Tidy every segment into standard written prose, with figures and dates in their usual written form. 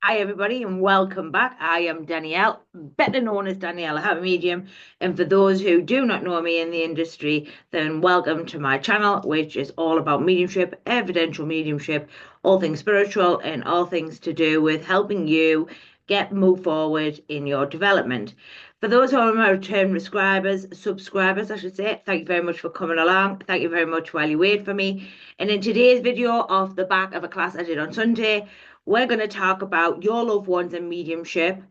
Hi, everybody, and welcome back. I am Danielle, better known as Danielle, a happy medium. And for those who do not know me in the industry, then welcome to my channel, which is all about mediumship, evidential mediumship, all things spiritual, and all things to do with helping you move forward in your development. For those who are my return subscribers, I should say, thank you very much for coming along. Thank you very much while you wait for me. And in today's video, off the back of a class I did on Sunday, we're going to talk about your loved ones and mediumship,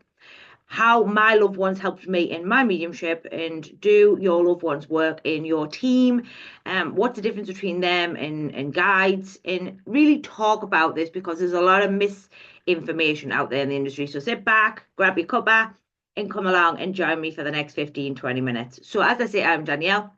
how my loved ones helped me in my mediumship, and do your loved ones work in your team? What's the difference between them and guides? And really talk about this because there's a lot of misinformation out there in the industry. So sit back, grab your cuppa, and come along and join me for the next 15-20 minutes. So, as I say, I'm Danielle.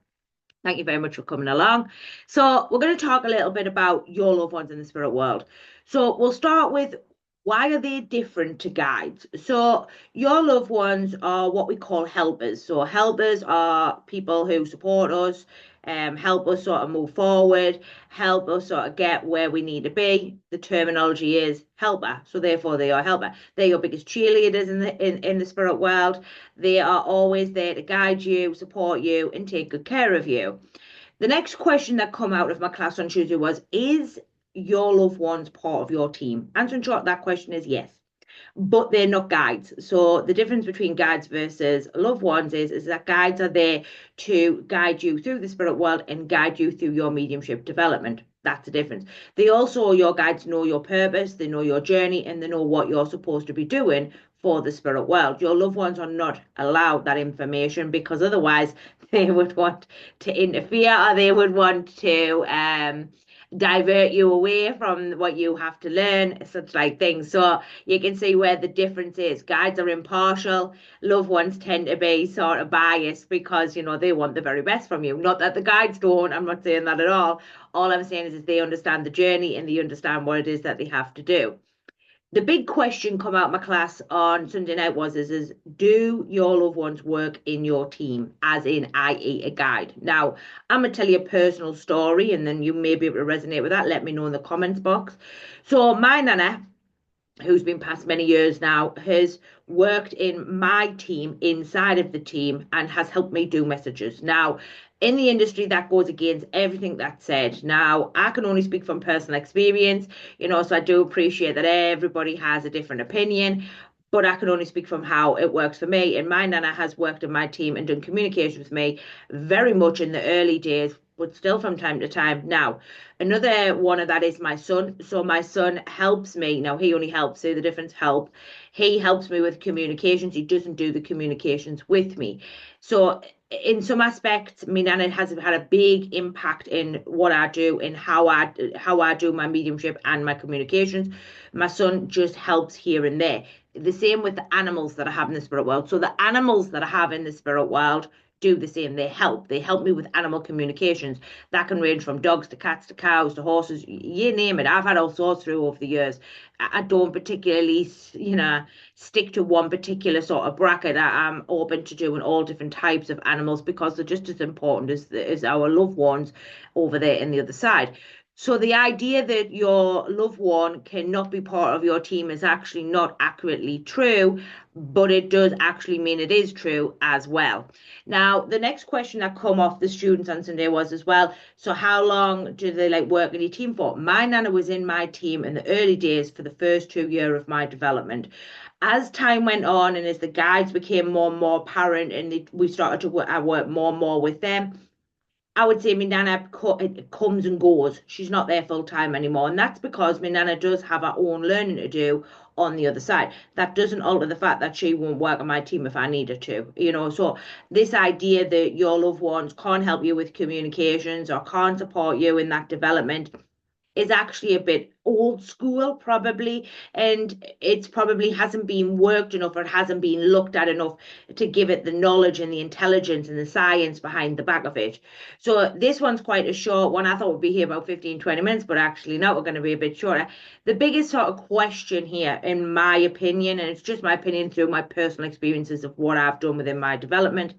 Thank you very much for coming along. So, we're going to talk a little bit about your loved ones in the spirit world. So, we'll start with why are they different to guides? So, your loved ones are what we call helpers. So, helpers are people who support us, help us sort of move forward, help us sort of get where we need to be. The terminology is helper, so therefore they are helper. They're your biggest cheerleaders in the spirit world. They are always there to guide you, support you, and take good care of you. The next question that come out of my class on Tuesday was, is your loved ones part of your team? Answer in short, that question is yes, but they're not guides. So the difference between guides versus loved ones is that guides are there to guide you through the spirit world and guide you through your mediumship development. That's the difference. They also, your guides know your purpose, they know your journey, and they know what you're supposed to be doing for the spirit world. Your loved ones are not allowed that information because otherwise they would want to interfere, or they would want to divert you away from what you have to learn, such like things. So you can see where the difference is. Guides are impartial, loved ones tend to be sort of biased because they want the very best from you. Not that the guides don't, I'm not saying that at all. All I'm saying is they understand the journey and they understand what it is that they have to do. The big question come out of my class on Sunday night is do your loved ones work in your team, as in, i.e., a guide? Now, I'm gonna tell you a personal story, and then you may be able to resonate with that. Let me know in the comments box. So, my nana, who's been past many years now, has worked in my team, inside of the team, and has helped me do messages. Now, in the industry, that goes against everything that's said. Now, I can only speak from personal experience, so I do appreciate that everybody has a different opinion, but I can only speak from how it works for me. And my nana has worked in my team and done communication with me very much in the early days, but still from time to time now. Another one of that is my son. So my son helps me. Now he only helps, say the difference, help. He helps me with communications. He doesn't do the communications with me. So in some aspects, my nana has had a big impact in what I do and how I do my mediumship and my communications. My son just helps here and there. The same with the animals that I have in the spirit world. So the animals that I have in the spirit world do the same. They help me with animal communications. That can range from dogs to cats to cows to horses, you name it. I've had all sorts through over the years. I don't particularly stick to one particular sort of bracket. I'm open to doing all different types of animals because they're just as important as our loved ones over there in the other side. So the idea that your loved one cannot be part of your team is actually not accurately true, but it does actually mean it is true as well. Now, the next question that come off the students on Sunday was as well, so how long do they like work in your team for? My nana was in my team in the early days for the first 2 years of my development. As time went on and as the guides became more and more apparent and we started to work more and more with them, I would say my nana comes and goes. She's not there full time anymore. And that's because my nana does have her own learning to do on the other side. That doesn't alter the fact that she won't work on my team if I need her to. So this idea that your loved ones can't help you with communications or can't support you in that development is actually a bit old school probably, and it's probably hasn't been worked enough or it hasn't been looked at enough to give it the knowledge and the intelligence and the science behind the back of it. So this one's quite a short one. I thought we'd be here about 15-20 minutes, but actually now we're going to be a bit shorter. The biggest sort of question here, in my opinion, and it's just my opinion through my personal experiences of what I've done within my development: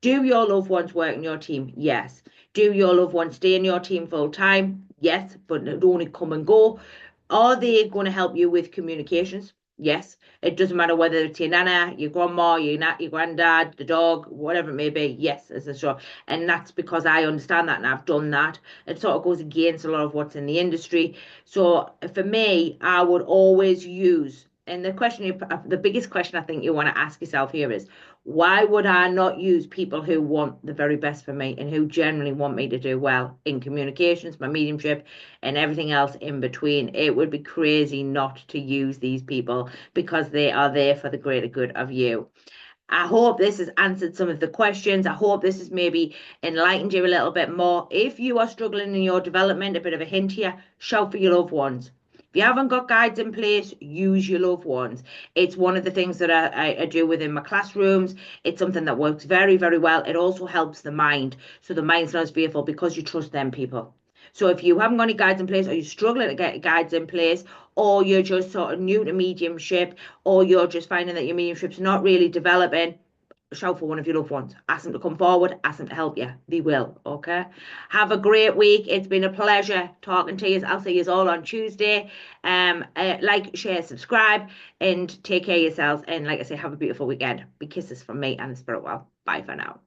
do your loved ones work in your team? Yes. Do your loved ones stay in your team full time? Yes, but only come and go. Are they going to help you with communications? Yes, it doesn't matter whether it's your nana, your grandma, your granddad, the dog, whatever it may be. Yes, it's a show, and that's because I understand that and I've done that. It sort of goes against a lot of what's in the industry. So for me, I would always use. And the biggest question I think you want to ask yourself here is, why would I not use people who want the very best for me and who generally want me to do well in communications, my mediumship, and everything else in between? It would be crazy not to use these people because they are there for the greater good of you. I hope this has answered some of the questions. I hope this has maybe enlightened you a little bit more. If you are struggling in your development, a bit of a hint here, shout for your loved ones. If you haven't got guides in place, use your loved ones. It's one of the things that I do within my classrooms. It's something that works very, very well. It also helps the mind. So the mind's not as fearful because you trust them people. So if you haven't got any guides in place, or you're struggling to get guides in place, or you're just sort of new to mediumship, or you're just finding that your mediumship's not really developing, shout for one of your loved ones. Ask them to come forward, ask them to help you. They will, okay? Have a great week. It's been a pleasure talking to you. I'll see you all on Tuesday. Like, share, subscribe, and take care of yourselves. And like I say, have a beautiful weekend. Big kisses from me and the spirit well. Bye for now.